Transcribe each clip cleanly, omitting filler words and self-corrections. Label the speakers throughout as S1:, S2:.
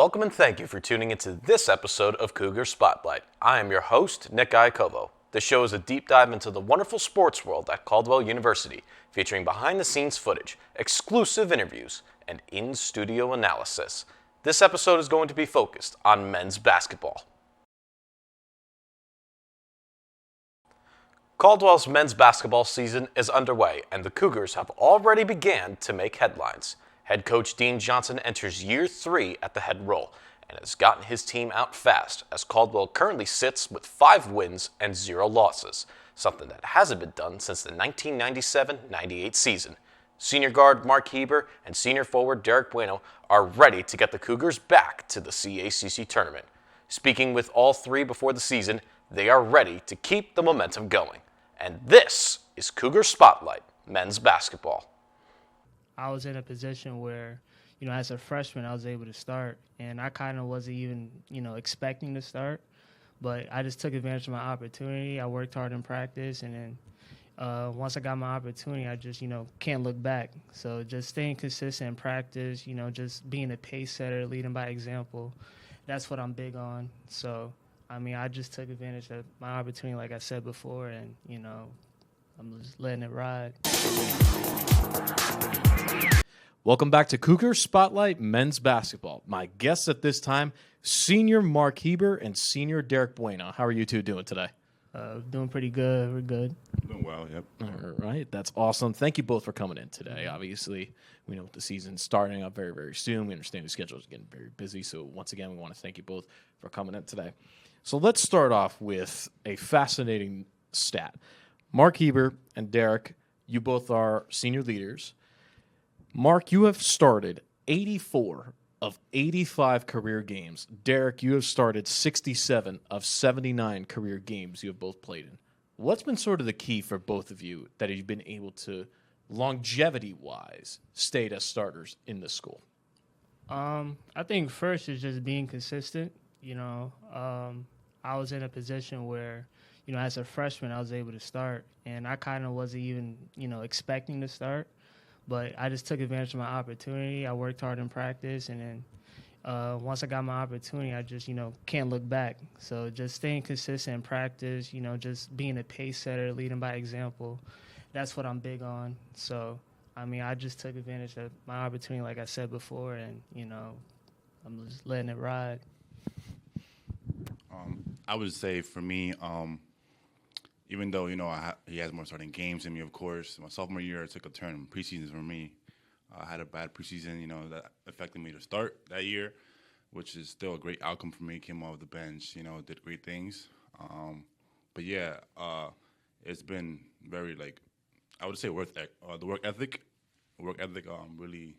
S1: Welcome and thank you for tuning into this episode of Cougar Spotlight. I am your host, Nick Iacovo. This show is a deep dive into the wonderful sports world at Caldwell University, featuring behind-the-scenes footage, exclusive interviews, and in-studio analysis. This episode is going to be focused on men's basketball. Caldwell's men's basketball season is underway, and the Cougars have already began to make headlines. Head coach Dean Johnson enters year 3 at the head role and has gotten his team out fast, as Caldwell currently sits with 5 wins and 0 losses, something that hasn't been done since the 1997-98 season. Senior guard Mark Heber and senior forward Derrick Bueno are ready to get the Cougars back to the CACC tournament. Speaking with all 3 before the season, they are ready to keep the momentum going. And this is Cougar Spotlight men's basketball.
S2: I was in a position where, as a freshman, I was able to start, and I kind of wasn't even, expecting to start, but I just took advantage of my opportunity. I worked hard in practice, and then once I got my opportunity, I just, can't look back. So just staying consistent in practice, just being a pace setter, leading by example, that's what I'm big on. So, I just took advantage of my opportunity, like I said before, and, I'm just letting it ride.
S3: Welcome back to Cougar Spotlight men's basketball. My guests at this time, senior Mark Heber and senior Derrick Bueno. How are you two doing today?
S2: Doing pretty good. We're good.
S4: Doing well, yep.
S3: All right, that's awesome. Thank you both for coming in today. Obviously, we know the season's starting up very, very soon. We understand the schedule is getting very busy. So once again, we want to thank you both for coming in today. So let's start off with a fascinating stat. Mark Heber and Derrick, you both are senior leaders. Mark, you have started 84 of 85 career games. Derrick, you have started 67 of 79 career games you have both played in. What's been sort of the key for both of you that you've been able to, longevity-wise, stay as starters in this school?
S2: I think first is just being consistent. I was in a position where, as a freshman, I was able to start, and I kind of wasn't even, expecting to start. But I just took advantage of my opportunity. I worked hard in practice, and then once I got my opportunity, I just, can't look back. So just staying consistent in practice, just being a pace setter, leading by example, that's what I'm big on. So, I just took advantage of my opportunity, like I said before, and, I'm just letting it ride.
S4: I would say for me, even though, he has more starting games than me, of course. My sophomore year, it took a turn in preseason for me. I had a bad preseason, that affected me to start that year, which is still a great outcome for me. Came off the bench, did great things. But, yeah, it's been very, I would say the work ethic. Really,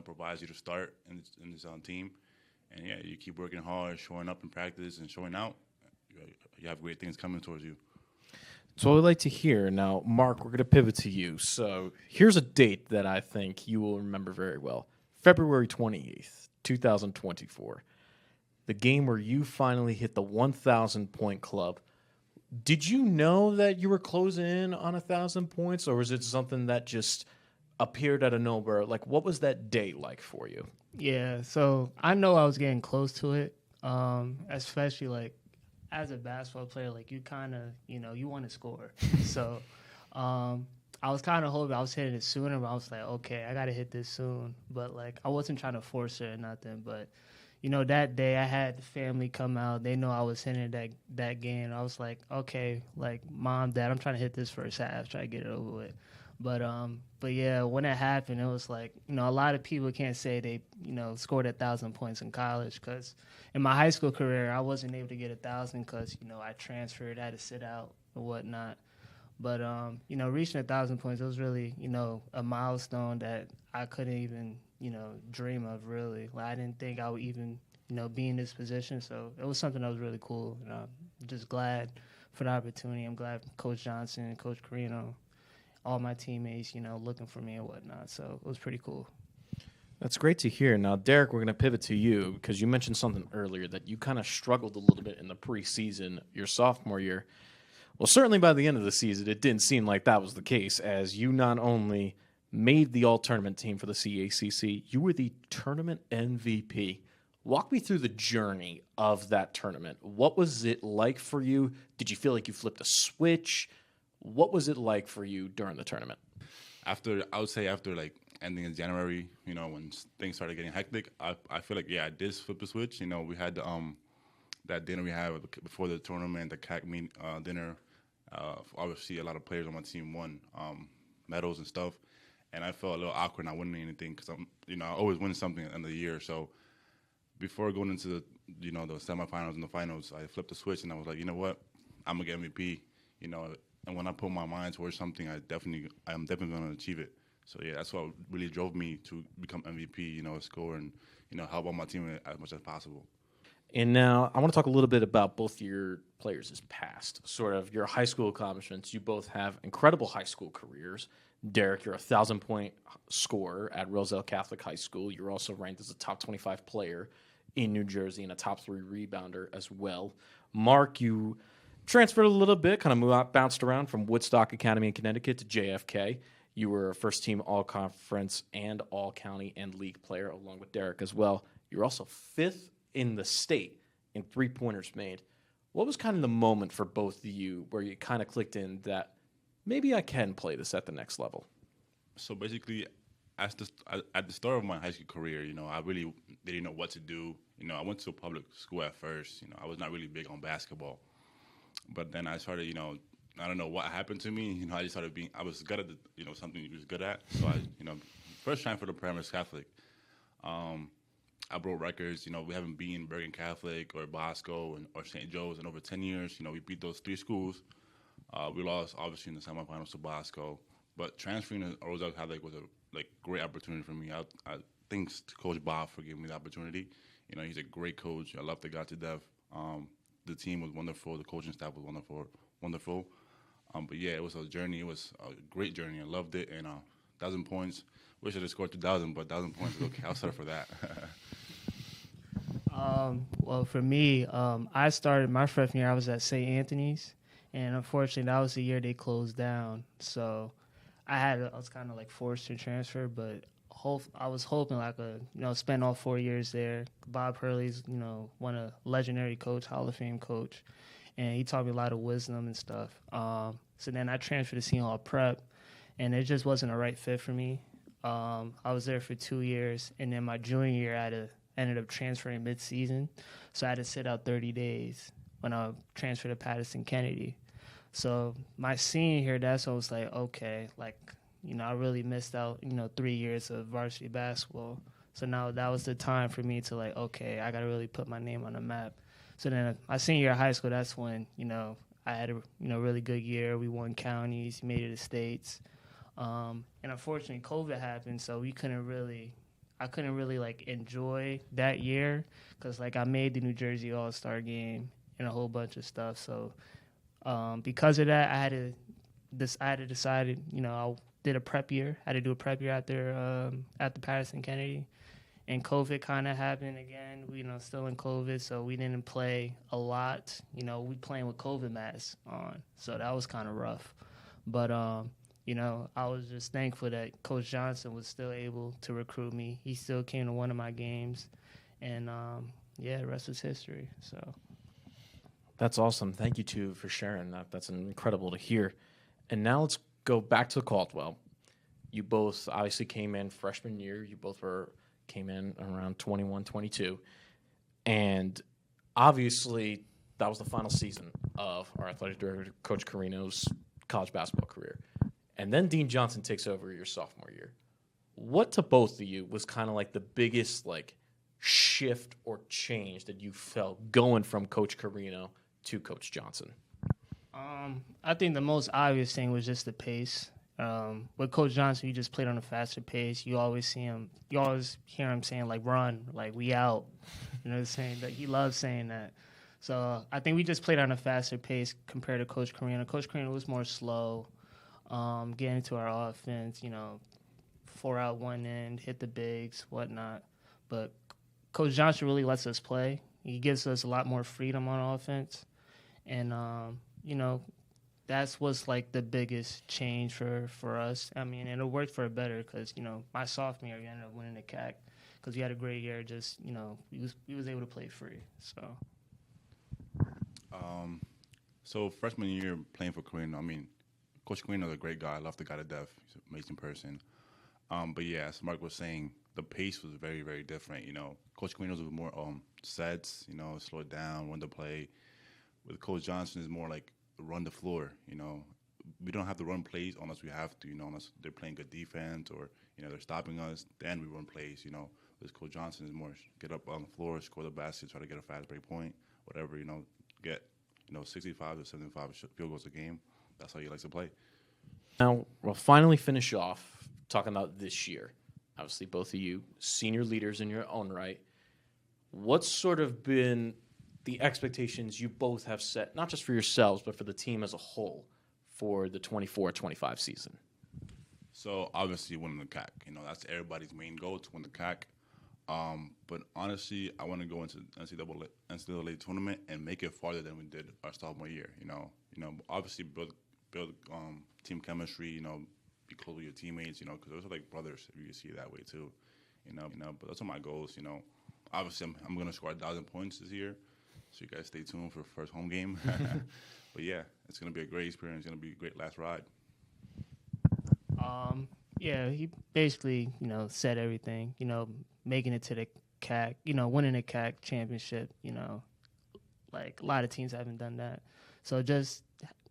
S4: provides you to start in this team. And, yeah, you keep working hard, showing up in practice and showing out. You have great things coming towards you.
S3: So I'd like to hear. Now, Mark, we're going to pivot to you. So here's a date that I think you will remember very well. February 28th, 2024. The game where you finally hit the 1,000-point club. Did you know that you were closing in on 1,000 points, or was it something that just appeared out of nowhere? What was that day like for you?
S2: Yeah, so I know I was getting close to it, especially, as a basketball player, you kind of, you want to score. So I was kind of hoping I was hitting it sooner, but I was like, okay, I got to hit this soon. But, I wasn't trying to force it or nothing. But, that day I had the family come out. They know I was hitting that game. I was like, okay, Mom, Dad, I'm trying to hit this first half, try to get it over with. But yeah, when it happened, it was a lot of people can't say they, scored 1,000 points in college, because in my high school career, I wasn't able to get 1,000 because, I transferred, I had to sit out or whatnot. But, reaching 1,000 points, it was really, a milestone that I couldn't even, dream of, really. I didn't think I would even, be in this position. So it was something that was really cool. And I'm just glad for the opportunity. I'm glad Coach Johnson and Coach Carino, all my teammates, looking for me and whatnot. So it was pretty cool.
S3: That's great to hear. Now, Derrick, we're going to pivot to you because you mentioned something earlier that you kind of struggled a little bit in the preseason, your sophomore year. Well, certainly by the end of the season, it didn't seem like that was the case, as you not only made the all-tournament team for the CACC, you were the tournament MVP. Walk me through the journey of that tournament. What was it like for you? Did you feel like you flipped a switch? What was it like for you during the tournament?
S4: I would say after like ending in January, when things started getting hectic, I feel like I did flip the switch. We had that dinner we had before the tournament, the CAC dinner. Obviously, a lot of players on my team won medals and stuff, and I felt a little awkward not winning anything because I always win something at the end of the year. So before going into the semifinals and the finals, I flipped the switch and I was like, you know what, I'm gonna get MVP. And when I put my mind towards something, I'm definitely gonna achieve it. So yeah, that's what really drove me to become MVP. Score and help out my team as much as possible.
S3: And now I want to talk a little bit about both your players' past, sort of your high school accomplishments. You both have incredible high school careers. Derrick, you're a 1,000-point scorer at Roselle Catholic High School. You're also ranked as a top 25 player in New Jersey and a top 3 rebounder as well. Mark, you transferred a little bit, kind of bounced around from Woodstock Academy in Connecticut to JFK. You were a first-team all-conference and all-county and league player, along with Derrick as well. You're also 5th in the state in three-pointers made. What was kind of the moment for both of you where you kind of clicked in that maybe I can play this at the next level?
S4: So basically, at the start of my high school career, I really didn't know what to do. I went to a public school at first. I was not really big on basketball. But then I started, I don't know what happened to me. I just started I was good at, something you was good at. So I, first time for the Paramus Catholic. I broke records. We haven't beaten Bergen Catholic or Bosco or St. Joe's in over 10 years. We beat those 3 schools. We lost, obviously, in the semifinals to Bosco. But transferring to Roselle Catholic was a great opportunity for me. I thanks to Coach Bob for giving me the opportunity. He's a great coach. I love the guy to death. The team was wonderful. The coaching staff was wonderful. But yeah, it was a journey. It was a great journey. I loved it. And 1,000 points. Wish I had scored 2,000, but 1,000 points is okay. I'll settle for that.
S2: Well, for me, I started my freshman year. I was at St. Anthony's, and unfortunately, that was the year they closed down. So I was kind of like forced to transfer, but I was hoping spend all 4 years there. Bob Hurley's, one a legendary coach, Hall of Fame coach, and he taught me a lot of wisdom and stuff. So then I transferred to Seton Hall Prep, and it just wasn't a right fit for me. I was there for 2 years, and then my junior year I ended up transferring mid-season, so I had to sit out 30 days when I transferred to Patterson Kennedy. So my senior year, that's when I was like, okay, I really missed out, 3 years of varsity basketball. So now that was the time for me to okay, I got to really put my name on the map. So then my senior year of high school, that's when, I had a, really good year. We won counties, made it to states. And unfortunately, COVID happened, so I couldn't really enjoy that year because I made the New Jersey All-Star game and a whole bunch of stuff. So because of that, I had to decide, I did a prep year. I had to do a prep year out there at the Patterson Kennedy. And COVID kind of happened again. We, still in COVID, so we didn't play a lot. We playing with COVID masks on, so that was kind of rough. But I was just thankful that Coach Johnson was still able to recruit me. He still came to one of my games, and the rest is history. So
S3: that's awesome. Thank you two for sharing that. That's incredible to hear. And now let's go back to Caldwell. You both obviously came in freshman year. You both came in around 21, 22. And obviously that was the final season of our athletic director, Coach Carino's college basketball career. And then Dean Johnson takes over your sophomore year. What to both of you was kind of the biggest shift or change that you felt going from Coach Carino to Coach Johnson?
S2: I think the most obvious thing was just the pace. With Coach Johnson, you just played on a faster pace. You always hear him saying run, we out. You know what I'm saying? He loves saying that. So I think we just played on a faster pace compared to Coach Carino. Coach Carino was more slow, getting into our offense, 4 out, 1 in, hit the bigs, whatnot. But Coach Johnson really lets us play. He gives us a lot more freedom on offense. And, that's what's the biggest change for us. I mean, and it worked for it better because, my sophomore year, we ended up winning the CAC because you had a great year. Just we was able to play free. So.
S4: So freshman year playing for Carino, I mean, Coach Carino's a great guy. I love the guy to death. He's an amazing person. But yeah, as Mark was saying, the pace was very, very different. Coach Carino's was more sets, slow it down, run the play. With Coach Johnson, is more like run the floor. We don't have to run plays unless we have to. Unless they're playing good defense or they're stopping us, then we run plays. With Coach Johnson is more get up on the floor, score the basket, try to get a fast break point, whatever. Get 65 to 75 field goals a game. That's how he likes to play.
S3: Now, we'll finally finish off talking about this year. Obviously, both of you, senior leaders in your own right. What's sort of been the expectations you both have set, not just for yourselves, but for the team as a whole for the 24-25 season?
S4: So, obviously, winning the CAC. That's everybody's main goal, to win the CAC. But honestly, I want to go into NCAA tournament and make it farther than we did our sophomore year. Obviously build team chemistry. Be close with your teammates. Because those are like brothers. If you see it that way too. But those are my goals. Obviously I'm going to score 1,000 points this year. So you guys stay tuned for the first home game. But yeah, it's going to be a great experience. It's going to be a great last ride.
S2: Yeah, he basically, said everything, making it to the CAC, winning the CAC championship, like a lot of teams haven't done that. So just,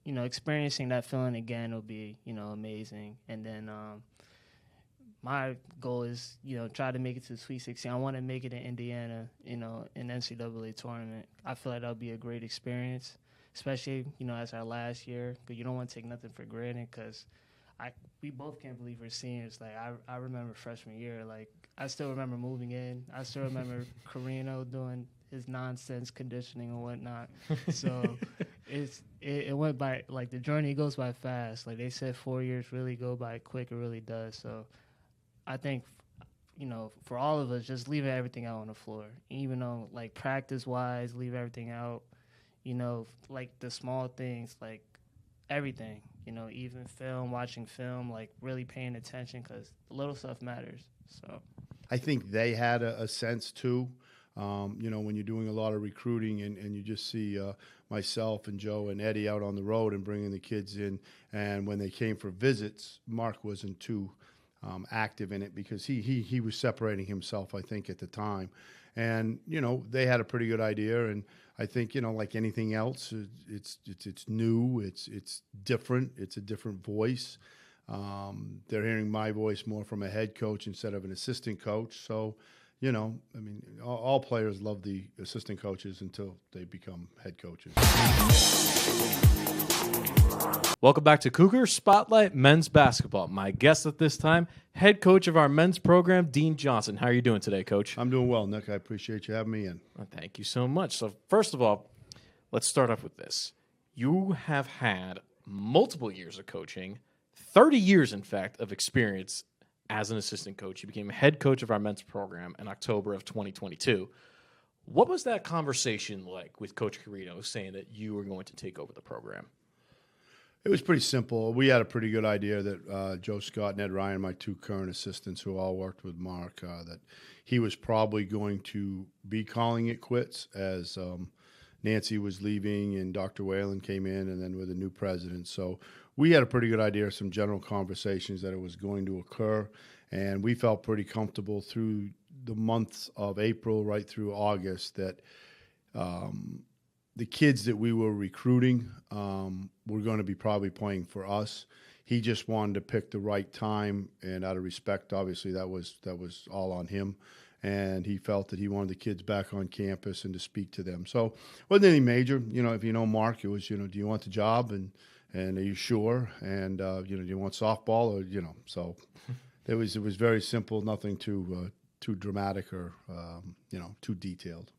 S2: experiencing that feeling again will be, amazing. And then my goal is, try to make it to the Sweet 16. I want to make it in Indiana, in NCAA tournament. I feel like that'll be a great experience, especially, as our last year. But you don't want to take nothing for granted because we both can't believe we're seniors. Like, I remember freshman year. Like, I still remember moving in. I still remember Carino doing his nonsense conditioning and whatnot. So it went by, like, the journey goes by fast. Like, they said 4 years really go by quick. It really does. So I think, for all of us, just leave everything out on the floor. Even though, like, practice-wise, leave everything out. Like, the small things, like, everything. Even film, watching film, like really paying attention because the little stuff matters. So
S5: I think they had a sense too. When you're doing a lot of recruiting and you just see myself and Joe and Eddie out on the road and bringing the kids in, and when they came for visits, Mark wasn't too active in it because he was separating himself, I think, at the time. And, they had a pretty good idea. And I think, like anything else, it's new, it's different, it's a different voice. They're hearing my voice more from a head coach instead of an assistant coach. So, all players love the assistant coaches until they become head coaches.
S3: Welcome back to Cougar Spotlight Men's Basketball. My guest at this time, head coach of our men's program, Dean Johnson. How are you doing today, Coach?
S5: I'm doing well, Nick. I appreciate you having me in.
S3: Well, thank you so much. So first of all, let's start off with this. You have had multiple years of coaching, 30 years, in fact, of experience as an assistant coach. You became head coach of our men's program in October of 2022. What was that conversation like with Coach Carino saying that you were going to take over the program?
S5: It was pretty simple. We had a pretty good idea that Joe Scott and Ed Ryan, my two current assistants who all worked with Mark, that he was probably going to be calling it quits as Nancy was leaving and Dr. Whalen came in and then with a new president. So we had a pretty good idea of some general conversations that it was going to occur, and we felt pretty comfortable through the months of April right through August that the kids that we were recruiting were going to be probably playing for us. He just wanted to pick the right time, and out of respect, obviously, that was all on him. And he felt that he wanted the kids back on campus and to speak to them. So it wasn't any major. If you know Mark, it was, do you want the job? And are you sure? And, do you want softball? Or, so it was very simple, nothing too dramatic or, too detailed.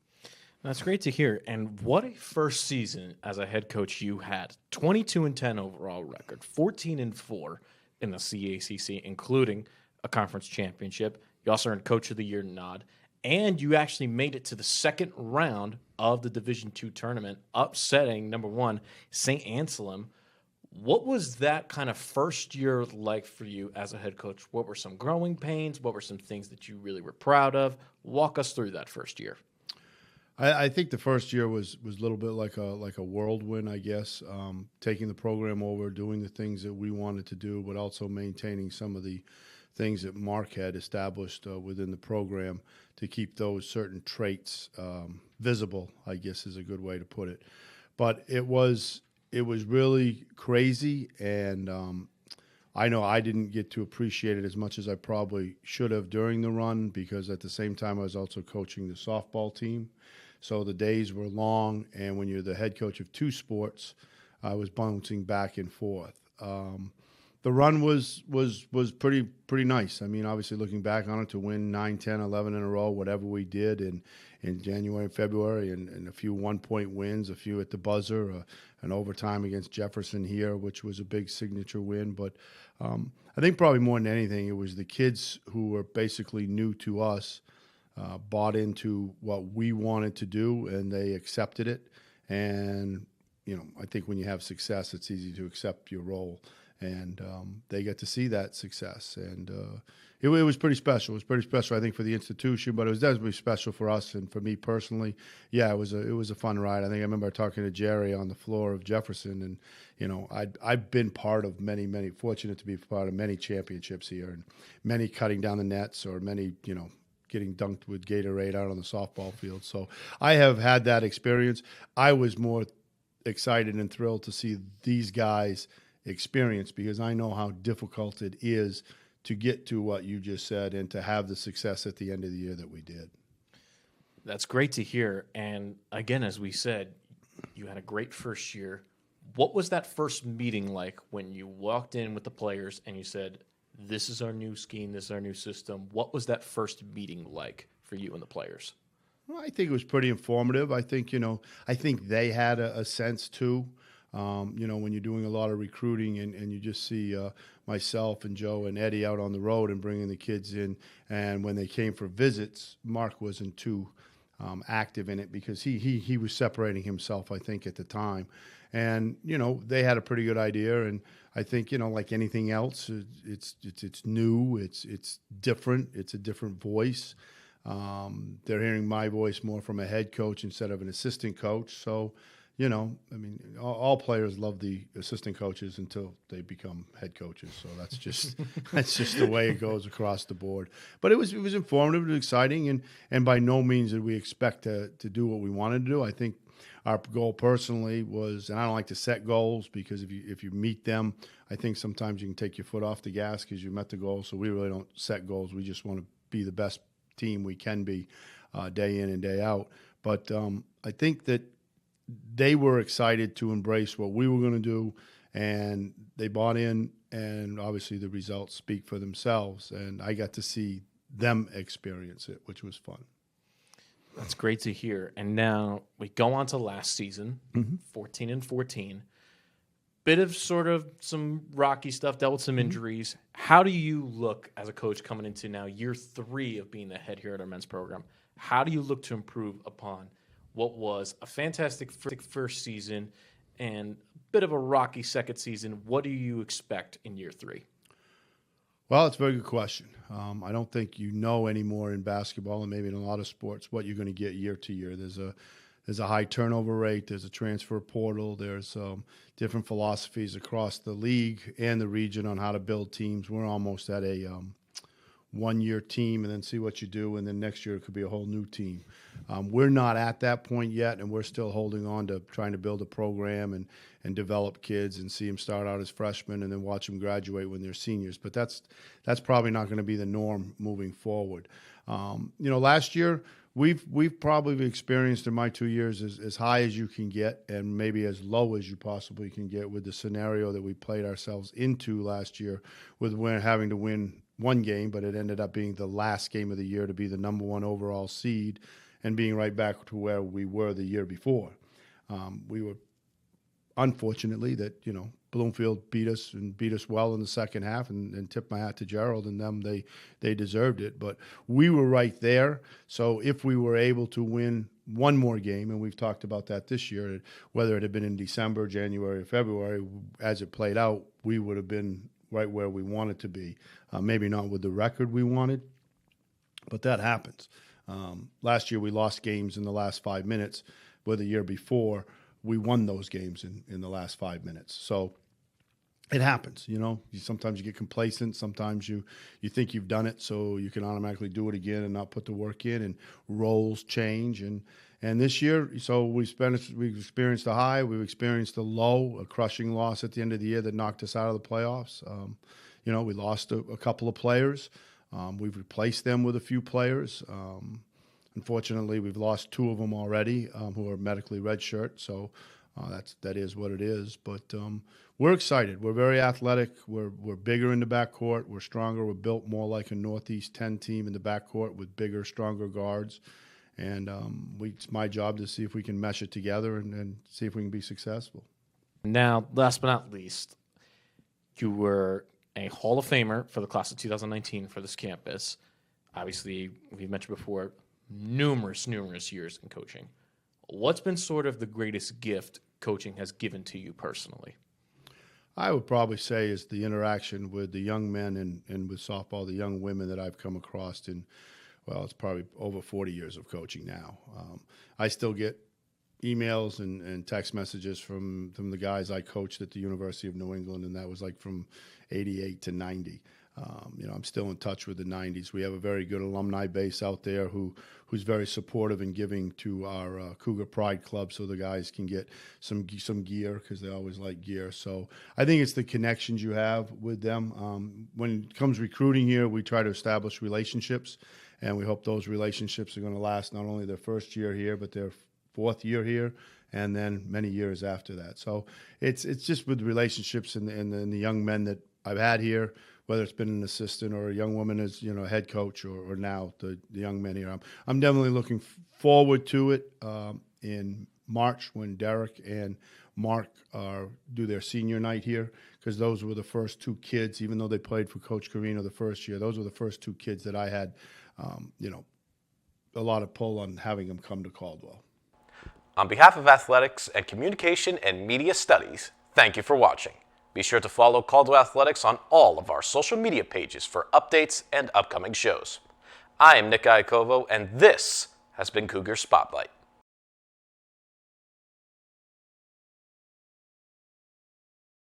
S3: That's great to hear. And what a first season as a head coach you had. 22-10 overall record, 14-4 in the CACC, including a conference championship. You also earned Coach of the Year nod, and you actually made it to the second round of the Division II tournament, upsetting number one St. Anselm. What was that kind of first year like for you as a head coach? What were some growing pains? What were some things that you really were proud of? Walk us through that first year.
S5: I think the first year was a little bit like a whirlwind, I guess. Taking the program over, doing the things that we wanted to do, but also maintaining some of the things that Mark had established within the program to keep those certain traits visible, I guess is a good way to put it. But it was really crazy, and I know I didn't get to appreciate it as much as I probably should have during the run, because at the same time I was also coaching the softball team. So the days were long, and when you're the head coach of two sports, I was bouncing back and forth. The run was pretty nice. I mean, obviously looking back on it, to win 9, 10, 11 in a row, whatever we did in January and February, and a few one-point wins, a few at the buzzer, an overtime against Jefferson here, which was a big signature win. But I think probably more than anything, it was the kids who were basically new to us, bought into what we wanted to do, and they accepted it. And, I think when you have success, it's easy to accept your role. And they get to see that success. And it was pretty special. It was pretty special, I think, for the institution, but it was definitely special for us and for me personally. Yeah, it was a fun ride. I think I remember talking to Jerry on the floor of Jefferson, and I've been part of many, fortunate to be part of many championships here, and many cutting down the nets, or many, getting dunked with Gatorade out on the softball field. So I have had that experience. I was more excited and thrilled to see these guys experience, because I know how difficult it is to get to what you just said and to have the success at the end of the year that we did.
S3: That's great to hear. And again, as we said, you had a great first year. What was that first meeting like when you walked in with the players and you said, this is our new scheme, this is our new system? What was that first meeting like for you and the players?
S5: Well, I think it was pretty informative. I think, I think they had a sense too. When you're doing a lot of recruiting and you just see myself and Joe and Eddie out on the road and bringing the kids in, and when they came for visits, Mark wasn't too active in it, because he was separating himself, I think, at the time. And, they had a pretty good idea. And I think, like anything else, it's new, it's different, it's a different voice. They're hearing my voice more from a head coach instead of an assistant coach. So, all players love the assistant coaches until they become head coaches. So that's just the way it goes across the board. But it was informative, it was exciting, and by no means did we expect to do what we wanted to do. I think our goal personally was, and I don't like to set goals, because if you meet them, I think sometimes you can take your foot off the gas because you met the goal. So we really don't set goals. We just want to be the best team we can be day in and day out. But I think that they were excited to embrace what we were going to do, and they bought in, and obviously the results speak for themselves, and I got to see them experience it, which was fun.
S3: That's great to hear. And now we go on to last season, 14-14. Bit of sort of some rocky stuff, dealt with some injuries. How do you look as a coach coming into now year 3 of being the head here at our men's program? How do you look to improve upon what was a fantastic first season and a bit of a rocky second season? What do you expect in year 3?
S5: Well, it's a very good question. I don't think anymore in basketball, and maybe in a lot of sports, what you're going to get year to year. There's a high turnover rate. There's a transfer portal. There's different philosophies across the league and the region on how to build teams. We're almost at a one-year team and then see what you do, and then next year it could be a whole new team. We're not at that point yet, and we're still holding on to trying to build a program and develop kids and see them start out as freshmen and then watch them graduate when they're seniors. But that's probably not going to be the norm moving forward. Last year we've probably experienced in my 2 years as high as you can get and maybe as low as you possibly can get with the scenario that we played ourselves into last year, with having to win one game, but it ended up being the last game of the year to be the number 1 overall seed and being right back to where we were the year before. We were, unfortunately, that, Bloomfield beat us well in the second half, and tipped my hat to Gerald and them. They deserved it, but we were right there. So if we were able to win one more game, and we've talked about that this year, whether it had been in December, January, or February, as it played out, we would have been right where we wanted to be. Maybe not with the record we wanted, but that happens. Last year we lost games in the last 5 minutes, but the year before we won those games in the last 5 minutes. So it happens, you know. Sometimes you get complacent. Sometimes you think you've done it, so you can automatically do it again and not put the work in. And roles change. And this year, so we've experienced a high, we've experienced a low, a crushing loss at the end of the year that knocked us out of the playoffs. You know, we lost a couple of players. We've replaced them with a few players. Unfortunately, we've lost 2 of them already who are medically redshirt. So that is what it is. But we're excited. We're very athletic. We're bigger in the backcourt. We're stronger. We're built more like a Northeast 10 team in the backcourt with bigger, stronger guards. And it's my job to see if we can mesh it together and see if we can be successful.
S3: Now, last but not least, you were a Hall of Famer for the class of 2019 for this campus. Obviously, we've mentioned before, numerous years in coaching. What's been sort of the greatest gift coaching has given to you personally?
S5: I would probably say is the interaction with the young men and with softball, the young women that I've come across in, well, it's probably over 40 years of coaching now. I still get emails and text messages from the guys I coached at the University of New England, and that was like from 88 to 90. You know, I'm still in touch with the 90s. We have a very good alumni base out there who's very supportive and giving to our Cougar Pride Club, so the guys can get some gear because they always like gear. So I think it's the connections you have with them. When it comes recruiting here, we try to establish relationships, and we hope those relationships are going to last not only their first year here, but their 4th year here, and then many years after that. So it's just with relationships and the young men that I've had here, whether it's been an assistant or a young woman as, you know, a head coach or now the young men here. I'm definitely looking forward to it in March when Derrick and Mark do their senior night here, because those were the first 2 kids, even though they played for Coach Carino the first year, those were the first 2 kids that I had, you know, a lot of pull on having them come to Caldwell.
S1: On behalf of Athletics and Communication and Media Studies, thank you for watching. Be sure to follow Caldwell Athletics on all of our social media pages for updates and upcoming shows. I am Nick Iacovo, and this has been Cougar Spotlight.